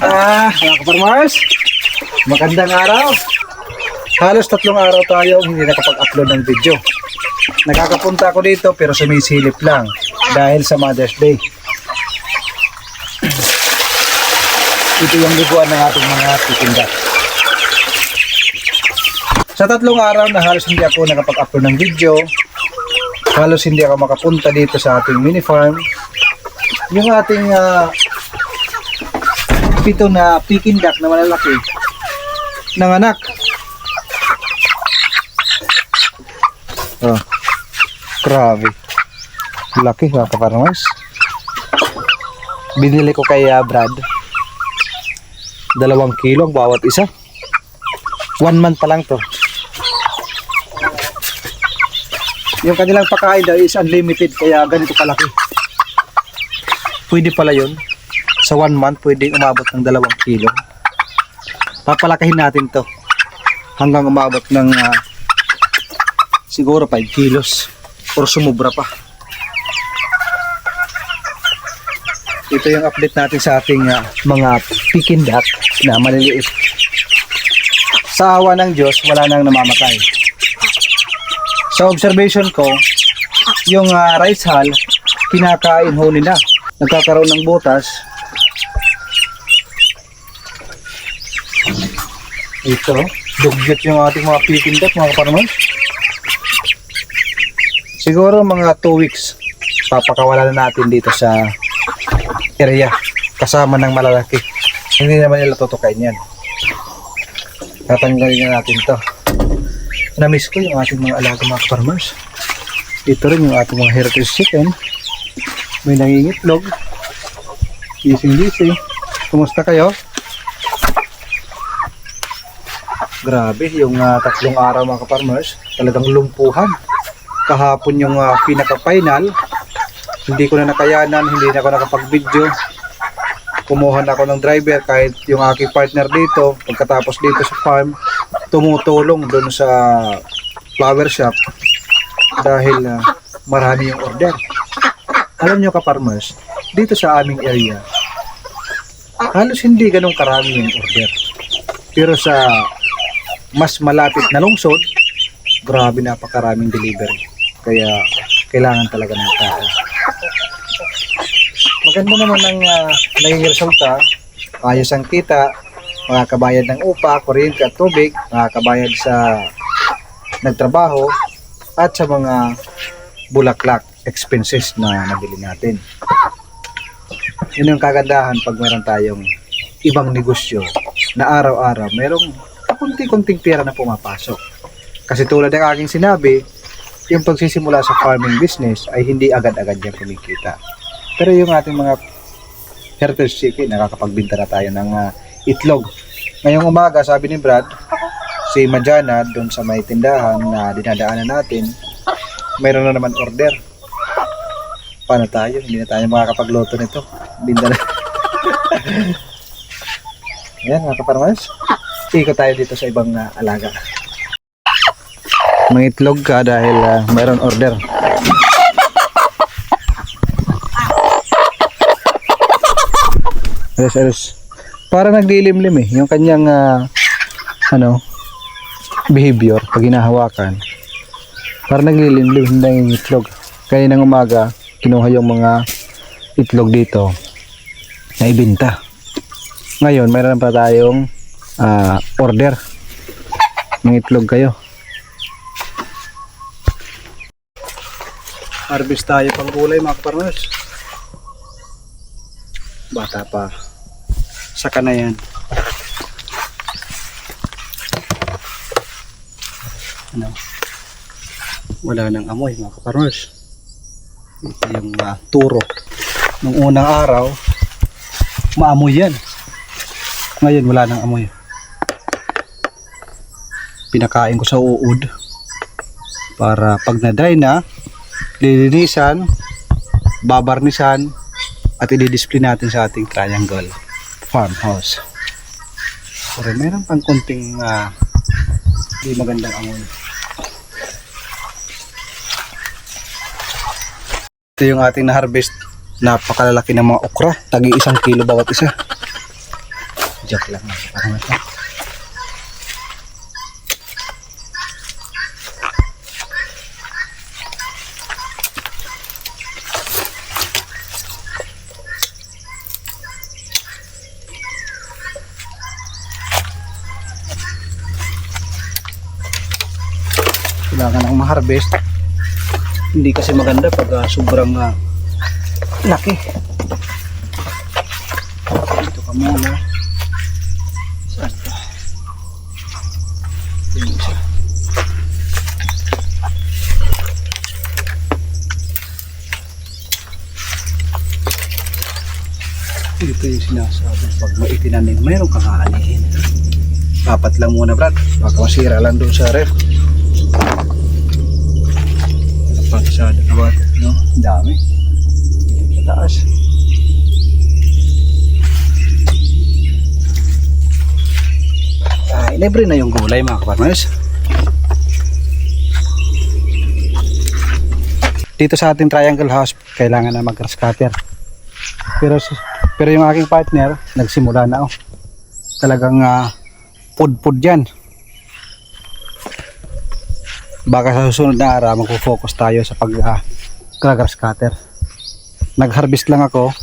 Mga kaparmers, magandang araw. Halos 3 araw tayo hindi nakapag-upload ng video. Nakakapunta ako dito pero sumisilip lang dahil sa Mother's Day. Ito yung liguan ng ating mga titinda. Sa 3 araw na halos hindi ako nakapag-upload ng video, halos hindi ako makapunta dito sa ating mini farm. Yung ating pito na Peking duck na malalaki nanganak. Oh, grabe. Laki mga kaparmers. Binili ko kay Brad. 2 kilo ang bawat isa. 1 month pa lang to. Yung kanilang pagkain daw is unlimited kaya ganito kalaki. Pwede pala yun. Sa 1 month pwede umabot ng 2 kilo. Papalakahin natin to hanggang umabot ng siguro 5 kilos or sumubra pa. Ito yung update natin sa ating mga Peking duck na maliliit. Sa awa ng Diyos wala nang namamatay. Sa observation ko, yung rice hull kinakain ho nila. Nagkakaroon ng butas. Ito, dugyot yung ating mga Peking duck mga kaparmers. Siguro mga 2 weeks papakawala na natin dito sa area kasama ng malalaki. Hindi naman nila tutukain yan. Tatanggalin na natin to. Na-miss ko yung ating mga alaga mga kaparmers. Ito rin yung ating mga heritage chicken. May nangingitlog. Gising-gising. Kumusta kayo? Grabe, yung 3 araw mga kaparmers, talagang lumpuhan. Kahapon yung pinaka-final, hindi ko na nakayanan, hindi na ako nakapag-video. Kumuha na ako ng driver kahit yung aking partner dito, pagkatapos dito sa farm, tumutulong doon sa flower shop dahil marami yung order. Alam nyo kaparmers, dito sa aming area, halos hindi ganun karami yung order. Pero sa mas malapit na lungsod, grabe napakaraming delivery. Kaya kailangan talaga ng tao. Maganda naman ang naging resulta. Ayos ang kita, makakabayad ng upa, kuryente at tubig, makakabayad sa nagtrabaho at sa mga bulaklak expenses na nabili natin. Yun yung kagandahan pag meron tayong ibang negosyo na araw-araw merong kunti-kunting pera na pumapasok. Kasi tulad ng aking sinabi, yung pagsisimula sa farming business ay hindi agad-agad yan kumikita. Pero yung ating mga heritage chicken, nakakapagbinta na tayo ng itlog. Ngayong umaga, sabi ni Brad, si Majana doon sa may tindahan na dinadaanan natin, mayroon na naman order. Paano tayo? Hindi na tayo makakapagluto nito. Binda na. Ayan mga kaparmers. Ikot tayo dito sa ibang alaga. Mangitlog ka dahil mayroon order. Alis. Para naglilimlim yung kanyang behavior pag hinahawakan. Para naglilimlim hindi yung itlog. Kaya ng umaga kinuha yung mga itlog dito na ibinta. Ngayon mayroon pa tayong order ng itlog kayo. Harvest tayo pang gulay mga kaparmers. Bata pa, saka na yan. Wala nang amoy mga kaparmers. Ito yung turo nung unang araw, maamoy yan. Ngayon wala nang amoy. Pinakain ko sa uod para pag na-dry na, lilinisan, babarnisan at i-display natin sa ating triangle farmhouse. Pero meron pang konting di magandang amoy. Ito yung ating na-harvest. Napakalalaki ng mga okra. Tagi 1 kilo bawat isa. Joke lang. Parang ito. Kailangan ng ma-harvest. Hindi kasi maganda pag sobrang laki. Dito ka muna. Saan pa? Ito yung isa. Ito yung sinasabi pag maitinanin mayroon kang aanihin. Apat lang muna Brad, baka masira lang doon sa ref. Pasado na ba ito, no? Dami. Dito sa taas. Libre na yung gulay mga kaparmers. Dito sa ating triangle house, kailangan na mag-grass cutter. Pero yung aking partner, nagsimula na talagang pud-pud yan. Baka sa susunod na araw magpo-focus tayo sa pag-grass cutter. Nag-harvest lang ako,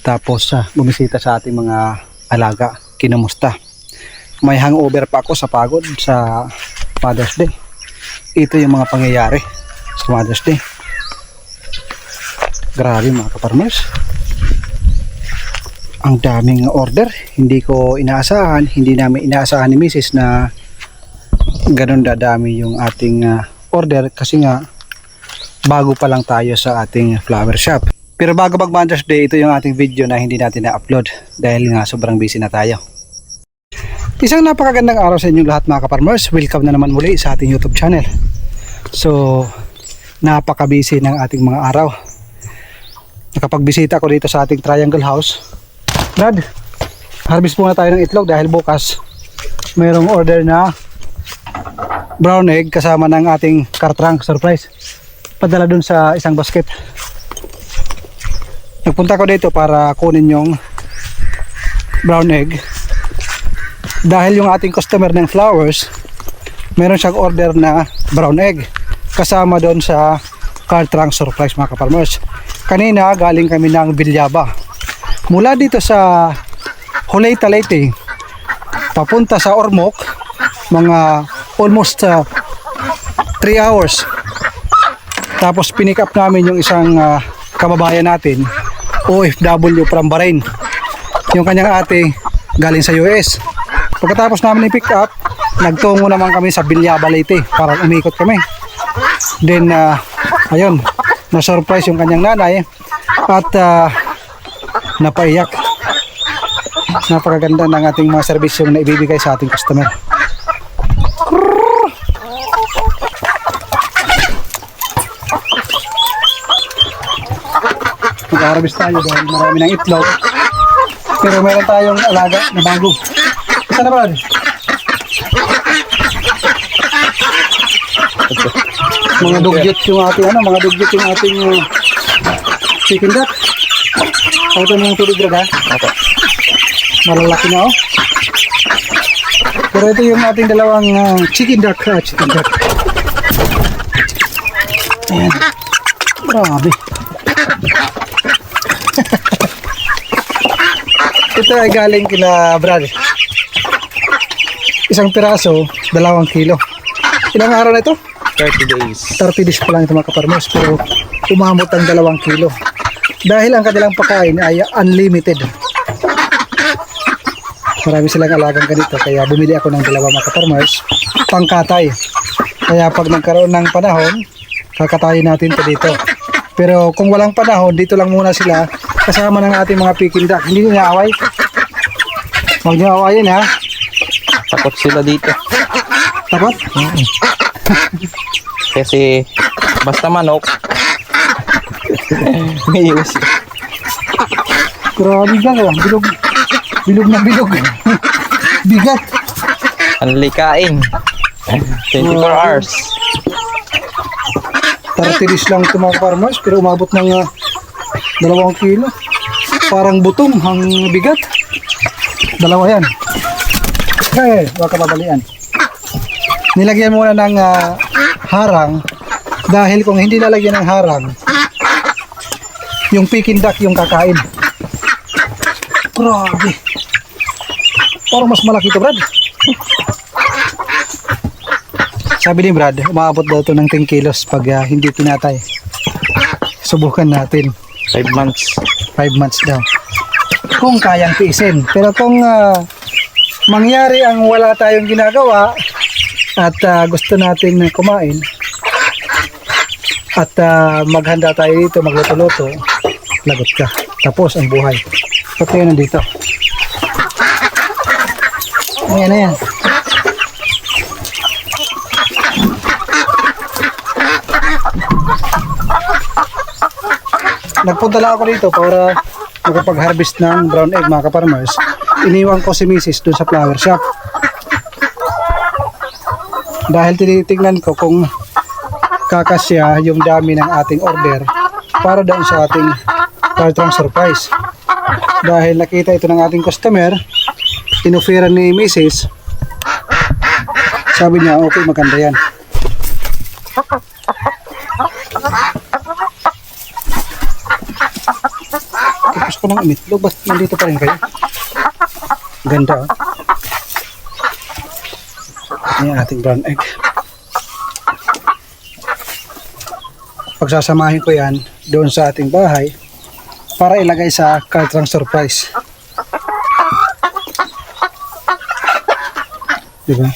tapos bumisita sa ating mga alaga, kinumusta. May hangover pa ako sa pagod sa Mother's Day. Ito yung mga pangyayari sa Mother's Day. Grabe mga kaparmers, ang daming order. Hindi ko inaasahan, hindi namin inaasahan ni Mrs. na ganun dadami yung ating order, kasi nga bago pa lang tayo sa ating flower shop. Pero bago mag Mother's Day, ito yung ating video na hindi natin na-upload dahil nga sobrang busy na tayo. Isang napakagandang araw sa inyong lahat mga kaparmers. Welcome na naman muli sa ating YouTube channel. So napaka-busy ng ating mga araw. Nakapagbisita ko dito sa ating triangle house. Brad, harvest muna tayo ng itlog dahil bukas mayroong order na brown egg kasama ng ating cartrunk surprise, padala dun sa isang basket. Nagpunta ko dito para kunin yung brown egg dahil yung ating customer ng flowers meron siyang order na brown egg kasama doon sa cartrunk surprise mga kaparmers. Kanina galing kami ng Bilyaba, mula dito sa Hulay Talete papunta sa Ormoc, mga almost 3 hours. Tapos pinick up namin yung isang kababayan natin, OFW from Bahrain. Yung kanyang ate galing sa US. Pagkatapos namin i-pick up, nagtungo naman kami sa Bilyaba Leyte para umikot kami. Then ayun, na-surprise yung kanyang nanay at napaiyak. Napakaganda ng ating mga servisyo na ibibigay sa ating customer. Mag-harvest tayo dahil marami ng itlog, pero meron tayong alaga na bago. Isa na ba? Mga dugyot yung ating mga dugyot yung ating chicken duck. Ito na yung tubig ha? Okay. Malalaki na Pero ito yung ating dalawang chicken duck. Chicken duck. Ayan. Grabe. Ito ay galing kila Brad. Isang piraso, 2 kilo. Ilang araw na ito? 30 days. 30 days pa lang ito mga kaparmers, pero umamot ang 2 kilo. Dahil ang kanilang pagkain ay unlimited. Marami silang alagang ganito, kaya bumili ako ng 2 mga kaparmers, pangkatay. Kaya pag nagkaroon ng panahon, kakatayin natin ito dito. Pero kung walang panahon, dito lang muna sila kasama ng ating mga Peking duck. Hindi nyo naaway. Huwag nyo awayin ha. Takot sila dito. Takot? Kasi basta manok, may iwas. Grabe ka lang. Bilog na bilog. Bigat. Ang likain. 24 hours. 30 days lang ito mga farmers, pero umabot ng 2 kilo. Parang butong ang bigat. Dalawa yan. Huwag ka babalian. Nilagyan muna ng harang dahil kung hindi lalagyan ng harang, yung Peking duck yung kakain. Grabe. Parang mas malaki ito, Brad. Sabi ni Brad, umabot daw ito ng 10 kilos pag hindi tinatay. Subukan natin. 5 months. 5 months daw. Kung kayang tiisin. Pero kung mangyari ang wala tayong ginagawa at gusto natin kumain at maghanda tayo dito, magluto-luto, lagot ka. Tapos ang buhay. Ba't kayo nandito? Ayan na yan. Nagpunta lang ako dito para makapag-harvest ng brown egg, mga kaparmers. Iniwan ko si Mrs. dun sa flower shop. Dahil tinitingnan ko kung kakasya yung dami ng ating order para doon sa ating Tartrang surprise. Dahil nakita ito ng ating customer, inufiran ni Mrs. Sabi niya, okay, maganda yan. Tapos ko ng itlog, ba't nandito pa rin kayo? Ganda, oh. Yan ating brown egg. Pagsasamahin ko yan doon sa ating bahay para ilagay sa Tartrang surprise. Diba?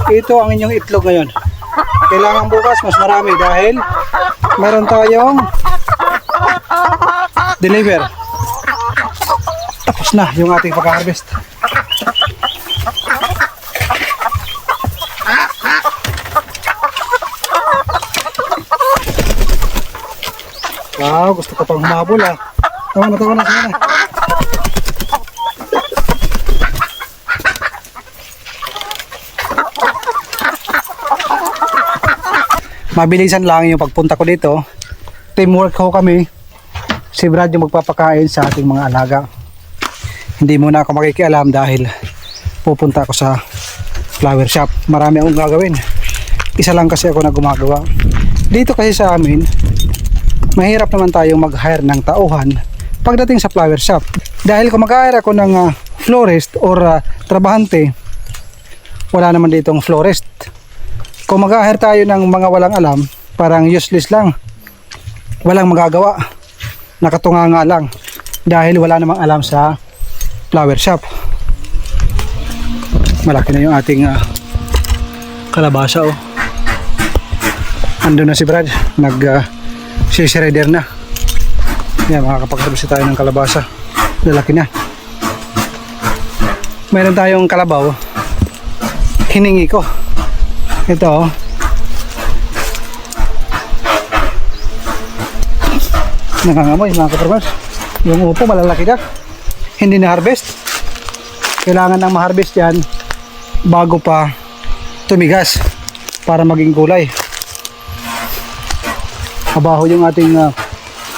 Ito ang inyong itlog ngayon. Kailangan bukas mas marami dahil meron tayong deliver. Tapos na yung ating pag-harvest. Wow, gusto ko pang humabol ah. Tawa na, tawa na. Mabilisan lang yung pagpunta ko dito. Teamwork ho kami. Si Brad yung magpapakain sa ating mga alaga. Hindi muna ako makikialam dahil pupunta ako sa flower shop. Marami akong gagawin. Isa lang kasi ako na gumagawa. Dito kasi sa amin, mahirap naman tayong mag-hire ng tauhan pagdating sa flower shop. Dahil kung mag-hire ako ng florist or trabahante, wala naman ditong florist. Kung mag-hire tayo ng mga walang alam, parang useless lang. Walang magagawa. Nakatunganga lang. Dahil wala namang alam sa flower shop. Malaki na yung ating kalabasa, oh. Ando na si Brad. Nag-shredder na. Yan, makakapag-harvest tayo ng kalabasa. Lalaki na. Meron tayong kalabaw. Hiningi ko. Ito, oh. Nangangamoy mga kaparmers. Yung upo malalaki na. Hindi na harvest. Kailangan nang ma-harvest yan bago pa tumigas para maging gulay. Mabaho yung ating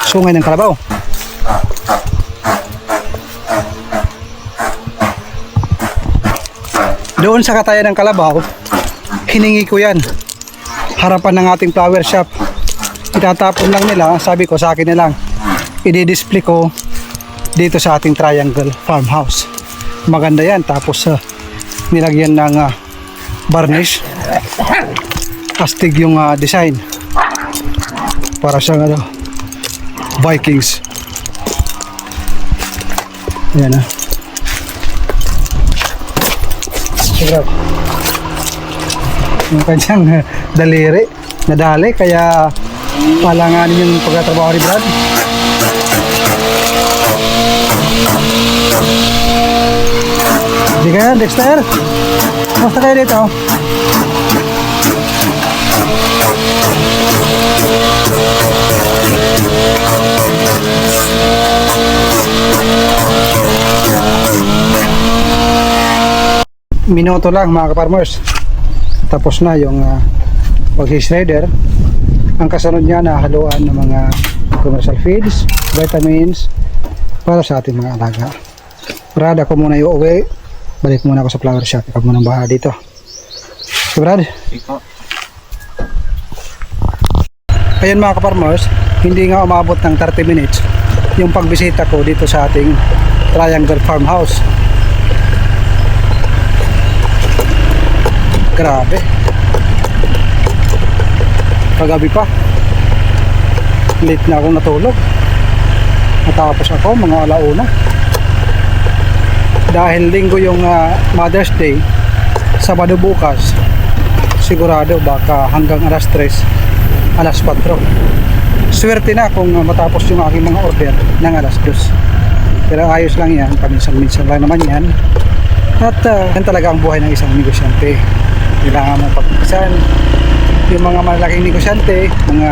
sungay ng kalabaw. Doon sa katayan ng kalabaw, hiningi ko yan. Harapan ng ating flower shop. Itatapon lang nila. Sabi ko sa akin na lang. I-display ko dito sa ating triangle farmhouse. Maganda yan. Tapos nilagyan ng varnish. Astig yung design. Para siyang Vikings. Ayan na. Sigurado. Yung kanyang daliri nadali kaya palanganin yung pagtatrabaho ni Brad. Hindi kaya Dexter? Basta kayo dito. Minuto lang mga ka-farmers. Tapos na yung pag-shredder Ang kasunod niya na haluan ng mga commercial feeds, vitamins para sa ating mga alaga. Brad, ako muna iuwi. Balik muna ako sa flower shop. Ikaw muna ang bahala dito. So Brad, ayun mga kaparmers, hindi nga umabot ng 30 minutes yung pagbisita ko dito sa ating Triangle Farmhouse. Grabe. Kagabi pa. Late na akong natulog. Natapos ako mga alauna. Dahil linggo yung Mother's Day, Sabado bukas, sigurado baka hanggang alas 3, alas 4. Swerte na kung matapos yung aking mga order ng alas 2. Pero ayos lang yan, paminsan-minsan lang naman yan. At yan talaga ang buhay ng isang negosyante. Kailangan mong pagpisan yung mga malaking negosyante, mga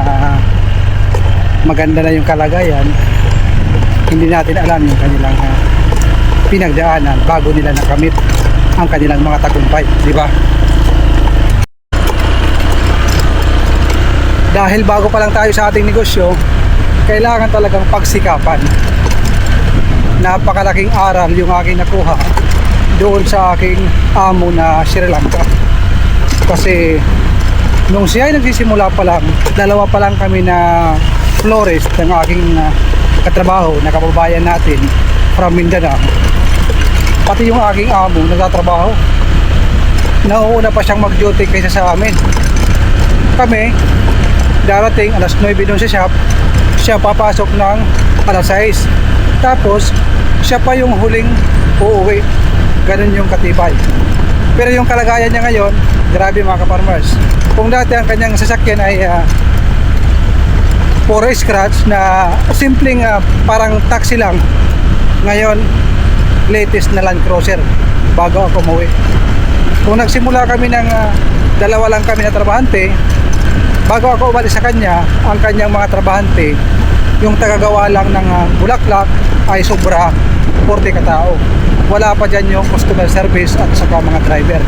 maganda na yung kalagayan, hindi natin alam yung kanilang pinagdaanan bago nila nakamit ang kanilang mga tagumpay, di ba? Dahil bago pa lang tayo sa ating negosyo, kailangan talagang pagsikapan. Napakalaking aral yung aking nakuha doon sa aking amo na Sri Lanka. Kasi nung siya ay nagsisimula pa lang, dalawa pa lang kami na florist ng aking katrabaho na kababayan natin from Mindanao. Pati yung aking amo nagtatrabaho, nauuna pa siyang mag-duty kaysa sa amin. Kami darating alas 9 doon sa shop, siya papasok ng alas 6, tapos siya pa yung huling uuwi. Ganun yung katibay. Pero yung kalagayan niya ngayon, grabe mga ka-farmers. Kung dati ang kanyang sasakyan ay puro scratch na simpleng parang taxi lang, ngayon latest na Land Cruiser bago ako umuwi. Kung nagsimula kami ng dalawa lang kami na trabahante, bago ako umalis sa kanya, ang kanyang mga trabahante, yung tagagawa lang ng bulaklak ay sobra 40 katao. Wala pa dyan yung customer service at saka mga driver.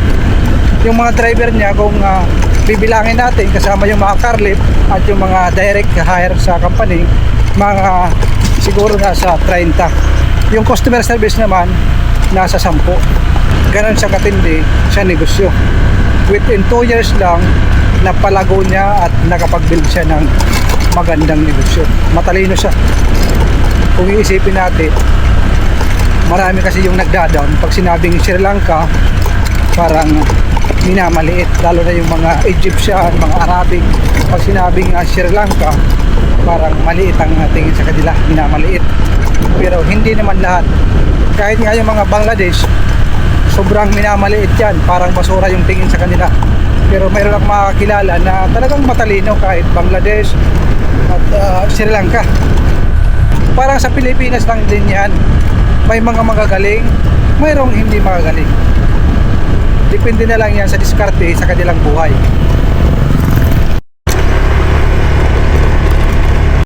Yung mga driver niya, kung bibilangin natin kasama yung mga car lift at yung mga direct hire sa company, mga siguro nasa 30. Yung customer service naman nasa 10. Ganon siya katindi sa negosyo. Within 2 years lang, napalago niya at nakapag-build siya ng magandang negosyo. Matalino siya. Kung iisipin natin, marami kasi yung nagda-down pag sinabing Sri Lanka, parang minamaliit, lalo na yung mga Egyptian, mga Arabic. Pag sinabing Sri Lanka, parang maliit ang tingin sa kanila, minamaliit. Pero hindi naman lahat. Kahit nga yung mga Bangladesh, sobrang minamaliit yan, parang basura yung tingin sa kanila. Pero mayroon akong makakilala na talagang matalino kahit Bangladesh at Sri Lanka. Parang sa Pilipinas lang din yan. May mga magagaling, mayroong hindi magagaling. Depende na lang yan sa diskarte sa kanilang buhay.